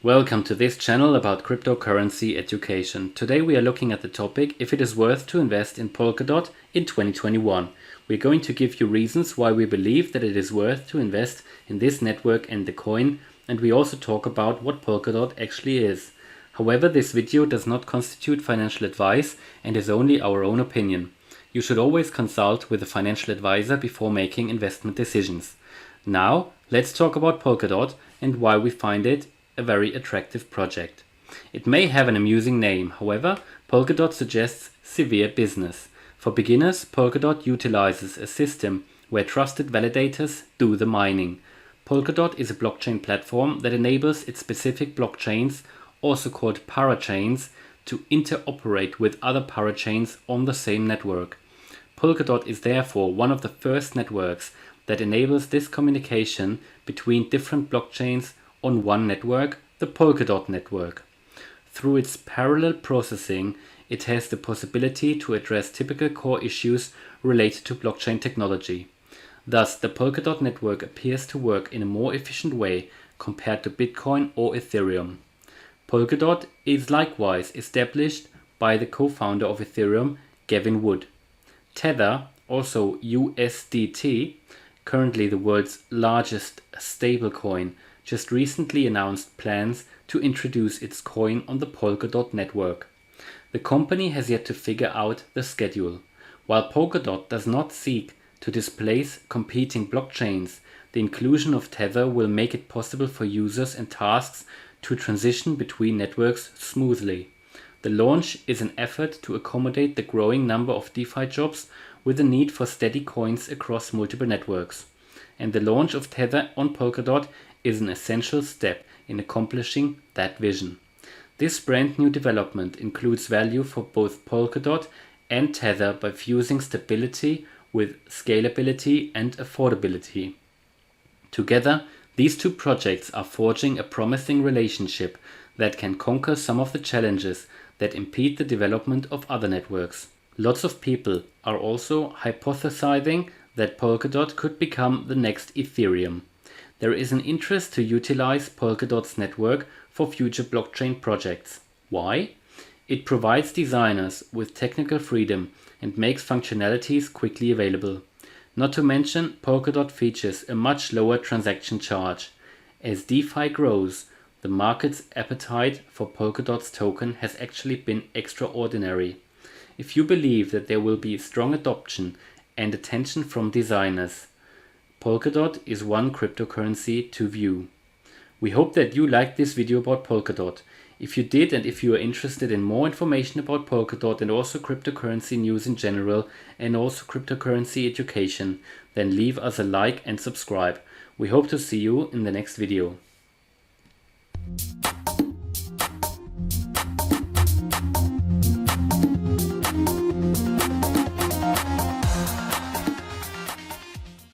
Welcome to this channel about cryptocurrency education. Today we are looking at the topic if it is worth to invest in Polkadot in 2021. We're going to give you reasons why we believe that it is worth to invest in this network and the coin, and we also talk about what Polkadot actually is. However, this video does not constitute financial advice and is only our own opinion. You should always consult with a financial advisor before making investment decisions. Now, let's talk about Polkadot and why we find it a very attractive project. It may have an amusing name, however, Polkadot suggests severe business. For beginners, Polkadot utilizes a system where trusted validators do the mining. Polkadot is a blockchain platform that enables its specific blockchains, also called parachains, to interoperate with other parachains on the same network. Polkadot is therefore one of the first networks that enables this communication between different blockchains on one network, the Polkadot network. Through its parallel processing, it has the possibility to address typical core issues related to blockchain technology. Thus, the Polkadot network appears to work in a more efficient way compared to Bitcoin or Ethereum. Polkadot is likewise established by the co-founder of Ethereum, Gavin Wood. Tether, also USDT, currently the world's largest stablecoin, just recently announced plans to introduce its coin on the Polkadot network. The company has yet to figure out the schedule. While Polkadot does not seek to displace competing blockchains, the inclusion of Tether will make it possible for users and tasks to transition between networks smoothly. The launch is an effort to accommodate the growing number of DeFi jobs with the need for steady coins across multiple networks. And the launch of Tether on Polkadot is an essential step in accomplishing that vision. This brand new development includes value for both Polkadot and Tether by fusing stability with scalability and affordability. Together, these two projects are forging a promising relationship that can conquer some of the challenges that impede the development of other networks. Lots of people are also hypothesizing that Polkadot could become the next Ethereum. There is an interest to utilize Polkadot's network for future blockchain projects. Why? It provides designers with technical freedom and makes functionalities quickly available. Not to mention, Polkadot features a much lower transaction charge. As DeFi grows, the market's appetite for Polkadot's token has actually been extraordinary. If you believe that there will be strong adoption and attention from designers, Polkadot is one cryptocurrency to view. We hope that you liked this video about Polkadot. If you did, and if you are interested in more information about Polkadot and also cryptocurrency news in general and also cryptocurrency education, then leave us a like and subscribe. We hope to see you in the next video.